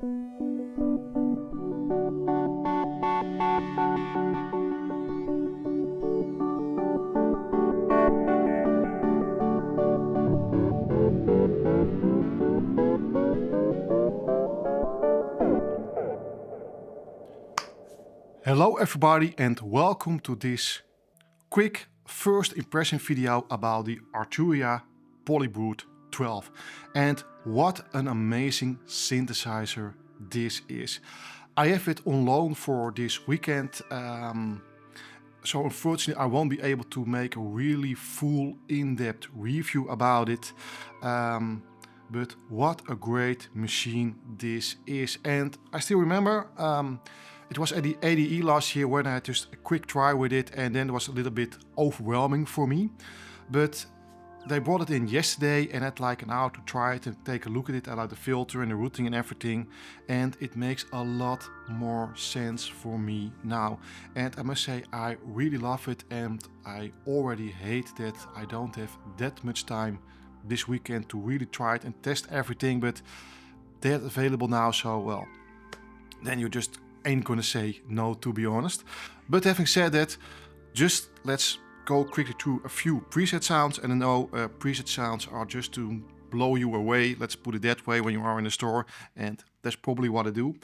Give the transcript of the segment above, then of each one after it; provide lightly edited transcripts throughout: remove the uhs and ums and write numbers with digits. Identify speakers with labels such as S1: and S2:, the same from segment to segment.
S1: Hello everybody and welcome to this quick first impression video about the Arturia Polybrute 12. And what an amazing synthesizer this is. I have it on loan for this weekend, so unfortunately I won't be able to make a really full in-depth review about it. But what a great machine this is. And I still remember it was at the ADE last year when I had just a quick try with it, and then it was a little bit overwhelming for me. But they brought it in yesterday and I had like an hour to try it and take a look at it. I like the filter and the routing and everything, and it makes a lot more sense for me now. And I must say I really love it, and I already hate that I don't have that much time this weekend to really try it and test everything, but they're available now, so well, then you just ain't gonna say no, to be honest. But having said that, just let's go quickly through a few preset sounds. And I know preset sounds are just to blow you away, let's put it that way, when you are in the store, and that's probably what I do.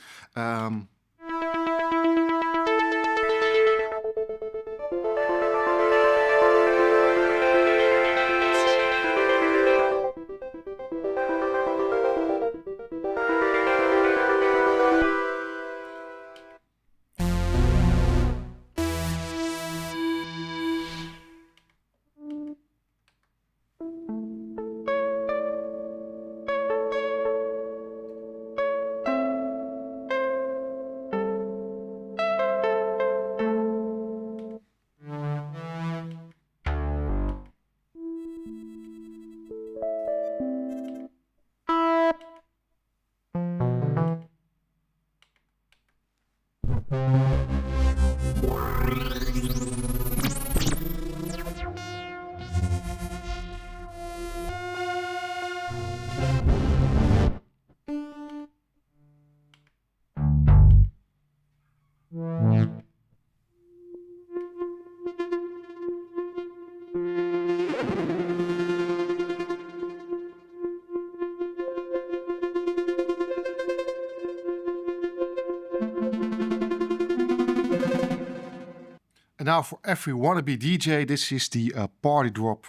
S1: And now for every wannabe DJ, this is the Party Drop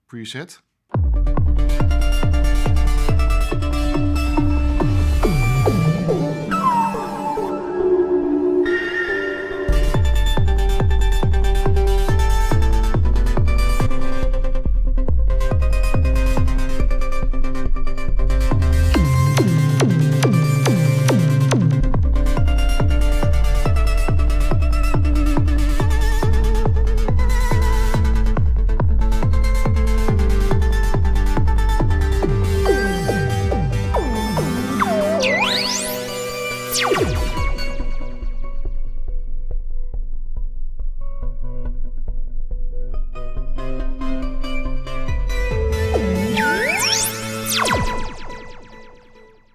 S1: preset.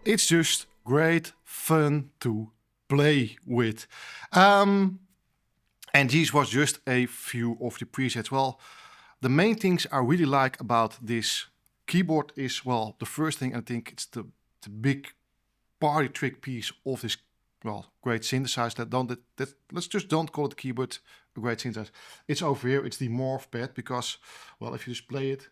S1: It's just great fun to play with. And these was just a few of the presets. Well, the main things I really like about this keyboard is, well, the first thing, I think it's the big party trick piece of this, well, great synthesizer. Let's just don't call it keyboard a great synthesizer. It's over here, it's the morph pad, because, well, if you just play it,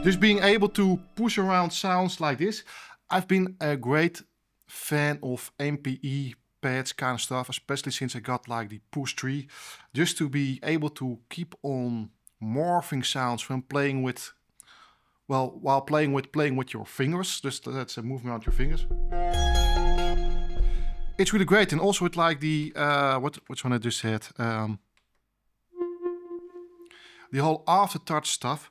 S1: just being able to push around sounds like this. I've been a great fan of MPE pads kind of stuff, especially since I got like the push tree, just to be able to keep on morphing sounds when playing with, well, while playing with your fingers. Just that's a movement around your fingers. It's really great, and also with like the which one I just had, the whole aftertouch stuff.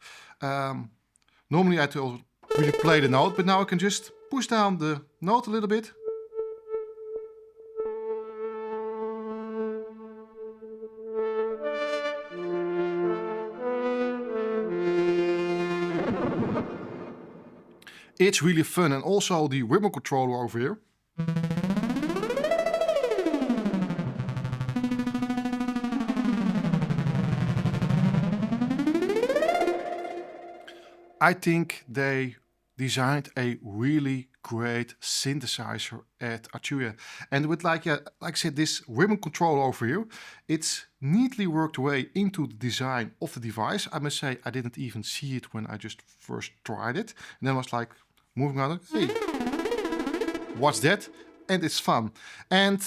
S1: Normally I had to really play the note, but now I can just push down the note a little bit. it's really fun. And also the remote controller over here. I think they designed a really great synthesizer at Arturia. And with like I said, this remote control over here, it's neatly worked away into the design of the device. I must say, I didn't even see it when I just first tried it. And then I was like moving on, hey, what's that? And it's fun. And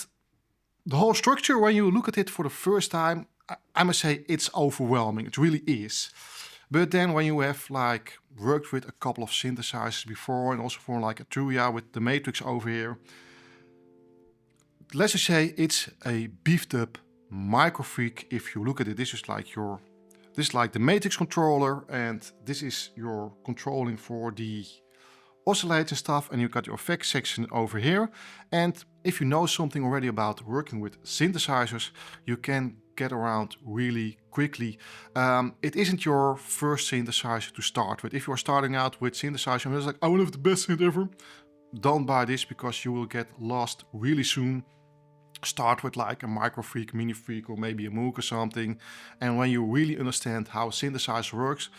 S1: the whole structure, when you look at it for the first time, I must say it's overwhelming. It really is. But then when you have like worked with a couple of synthesizers before, and also for like Arturia with the Matrix over here, let's just say it's a beefed up microfreak. If you look at it, this is like the Matrix controller, and this is your controlling for the oscillators and stuff, and you got your effects section over here. And if you know something already about working with synthesizers, you can get around really quickly. It isn't your first synthesizer to start with. If you are starting out with synthesizer and it's like, I will have the best synth ever, don't buy this, because you will get lost really soon. Start with like a microfreak, mini freak, or maybe a Moog or something. And when you really understand how a synthesizer works,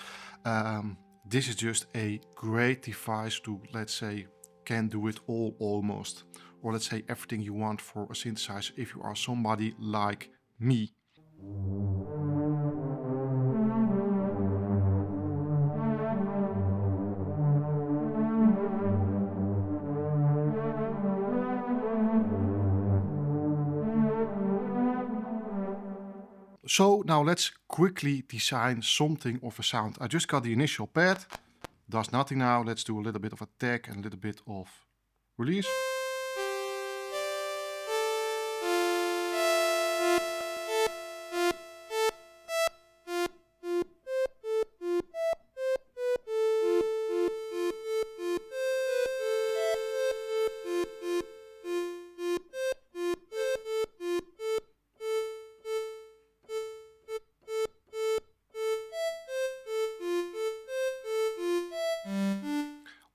S1: this is just a great device to, let's say, can do it all almost. Or let's say everything you want for a synthesizer if you are somebody like me. So now let's quickly design something of a sound. I just got the initial pad, does nothing now. Let's do a little bit of attack and a little bit of release.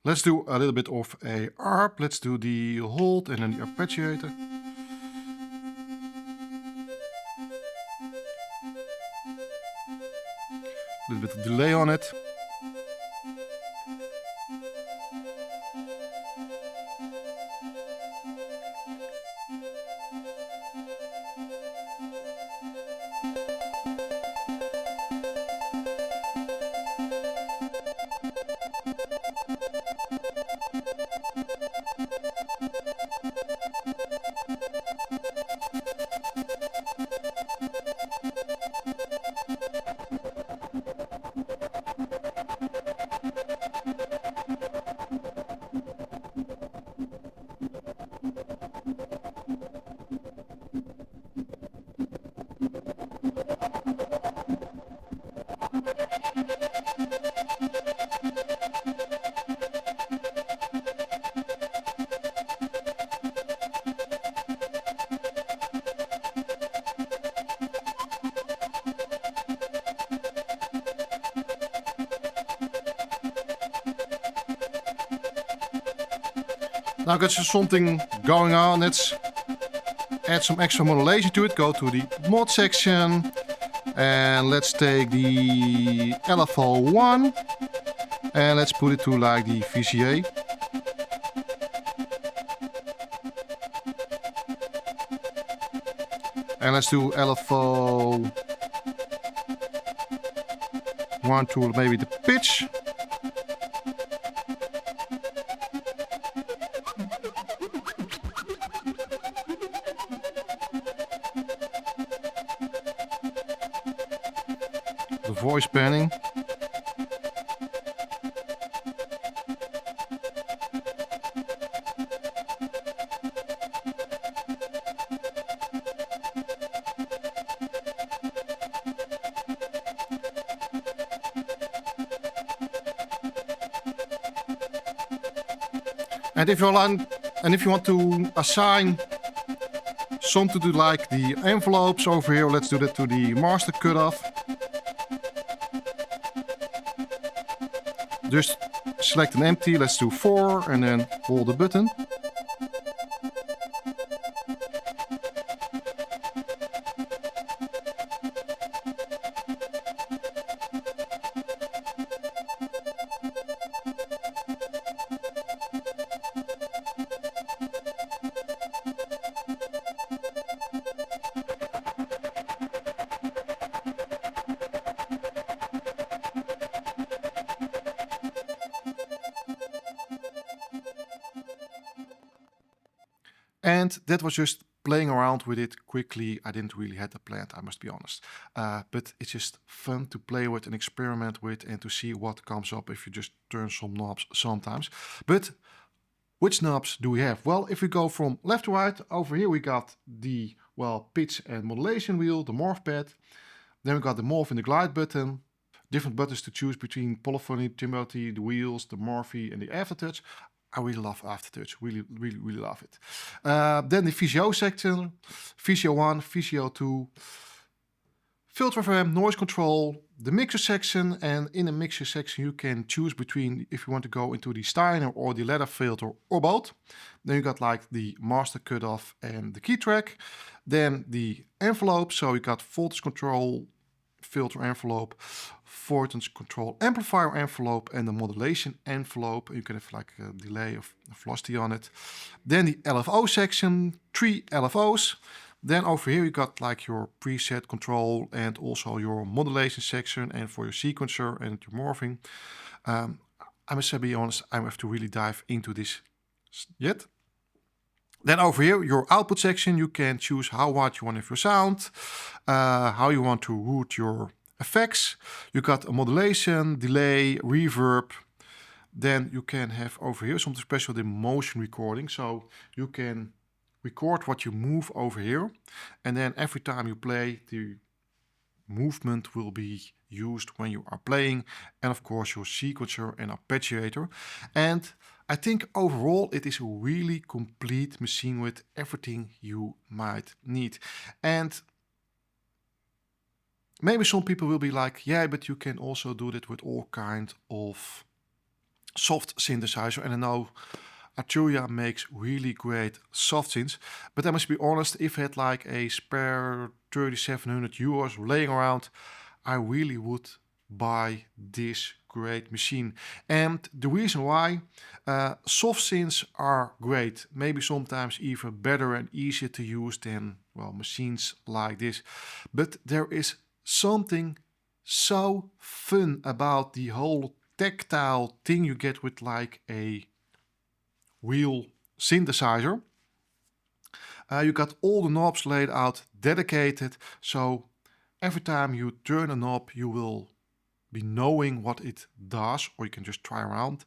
S1: Let's do a little bit of a ARP. Let's do the hold and then the arpeggiator. A little bit of delay on it. Now got something going on. Let's add some extra modulation to it. Go to the mod section and let's take the LFO1 and let's put it to like the VCA. And let's do LFO1 to maybe the pitch. The voice panning. And if you want to assign something to like the envelopes over here, let's do that to the master cutoff. Just select an empty, let's do 4 and then hold the button. And that was just playing around with it quickly. I didn't really have a plan, I must be honest. But it's just fun to play with and experiment with and to see what comes up if you just turn some knobs sometimes. But which knobs do we have? Well, if we go from left to right, over here we got the, well, pitch and modulation wheel, the morph pad. Then we got the morph and the glide button. Different buttons to choose between polyphony, timbrality, the wheels, the morphy and the aftertouch. I really love aftertouch, really love it. Then the VCO section, VCO 1, VCO 2, filter FM, noise control, the mixer section, and in the mixer section you can choose between if you want to go into the Steiner or the ladder filter or both. Then you got like the master cutoff and the key track. Then the envelope, so you got voltage control, filter envelope, voltage control amplifier envelope, and the modulation envelope. You can have like a delay of velocity on it. Then the LFO section, 3 LFOs. Then over here you got like your preset control and also your modulation section and for your sequencer and your morphing. I must say, be honest, I have to really dive into this yet. Then over here, your output section, you can choose how wide you want to have your sound, how you want to route your effects. You got a modulation, delay, reverb. Then you can have over here something special, the motion recording. So you can record what you move over here. And then every time you play, the movement will be used when you are playing. And of course your sequencer and arpeggiator. And I think overall it is a really complete machine with everything you might need. And maybe some people will be like, yeah, but you can also do that with all kinds of soft synthesizer. And I know Arturia makes really great soft synths, but I must be honest, if I had like a spare 3,700 euros laying around, I really would buy this great machine. And the reason why, soft synths are great, maybe sometimes even better and easier to use than, well, machines like this. But there is something so fun about the whole tactile thing you get with like a real synthesizer. You got all the knobs laid out, dedicated, so every time you turn a knob you will be knowing what it does, or you can just try around.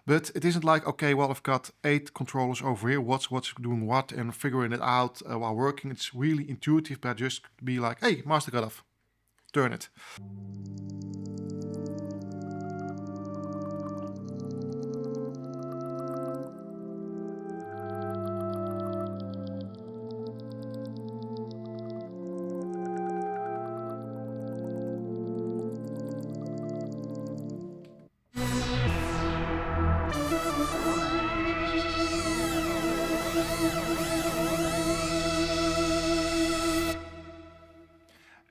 S1: But it isn't like, okay, well, I've got 8 controllers over here, what's doing what, and figuring it out while working. It's really intuitive, but just be like, hey, master cutoff, turn it.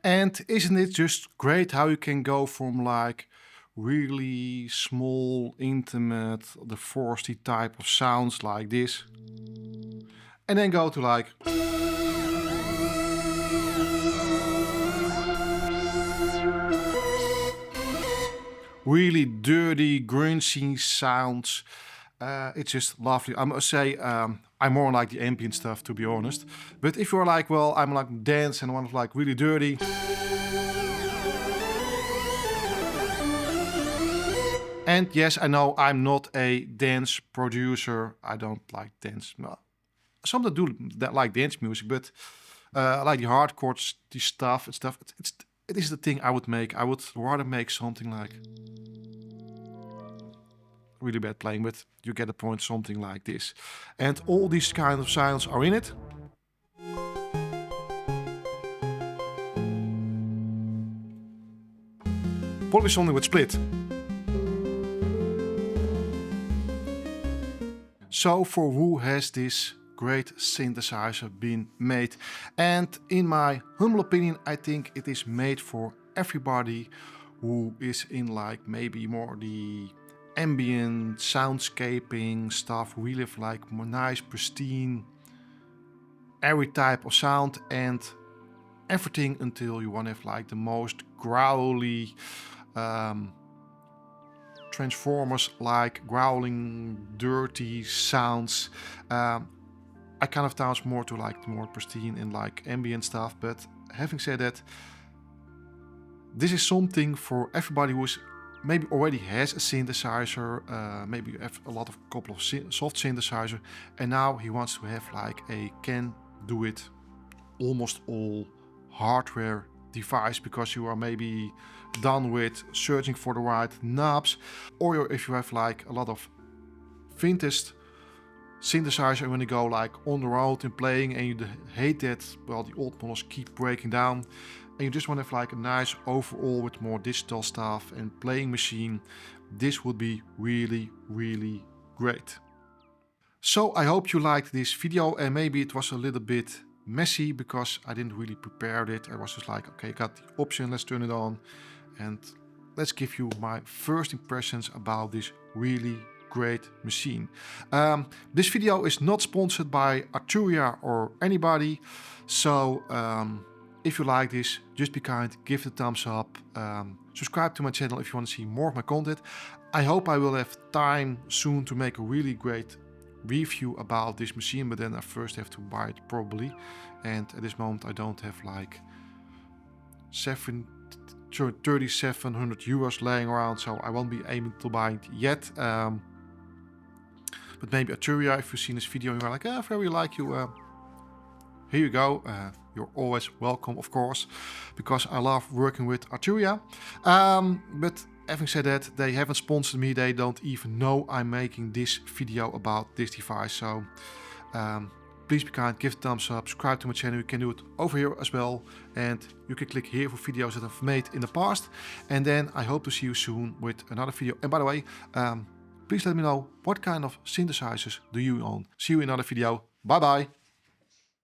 S1: And isn't it just great how you can go from like really small, intimate, the foresty type of sounds like this, and then go to like really dirty, grungy sounds. It's just lovely. I must say, I'm more like the ambient stuff, to be honest. But if you're like, well, I'm like dance and one of like really dirty. And yes, I know I'm not a dance producer. I don't like dance. No. Some that do that like dance music, but I like the hardcore stuff and stuff. It is the thing I would make. I would rather make something like really bad playing, but you get the point, something like this. And all these kind of sounds are in it. Probably something with split. So for who has this great synthesizer been made? And in my humble opinion, I think it is made for everybody who is in like maybe more the ambient soundscaping stuff, really have like more nice, pristine, every type of sound and everything until you want to have like the most growly Transformers like growling dirty sounds. I kind of dance more to like the more pristine and like ambient stuff, but having said that, this is something for everybody who's maybe already has a synthesizer, maybe you have a couple of soft synthesizer, and now he wants to have like a can do it almost all hardware device because you are maybe done with searching for the right knobs, or if you have like a lot of vintage synthesizer and when you go like on the road and playing and you hate that, well, the old models keep breaking down and you just want to have like a nice overall with more digital stuff and playing machine, this would be really, really great. So I hope you liked this video, and maybe it was a little bit messy because I didn't really prepare it. I was just like, okay, got the option, let's turn it on and let's give you my first impressions about this really great machine. This video is not sponsored by Arturia or anybody, so if you like this, just be kind, give it a thumbs up, subscribe to my channel if you want to see more of my content. I hope I will have time soon to make a really great review about this machine, but then I first have to buy it probably, and at this moment I don't have like 3,700 euros laying around, so I won't be able to buy it yet. But maybe Arturia, if you've seen this video and you're like, I very like you, here you go. You're always welcome, of course, because I love working with Arturia. But having said that, they haven't sponsored me. They don't even know I'm making this video about this device. So please be kind, give a thumbs up, subscribe to my channel. You can do it over here as well. And you can click here for videos that I've made in the past. And then I hope to see you soon with another video. And by the way, please let me know what kind of synthesizers do you own. See you in another video. Bye bye.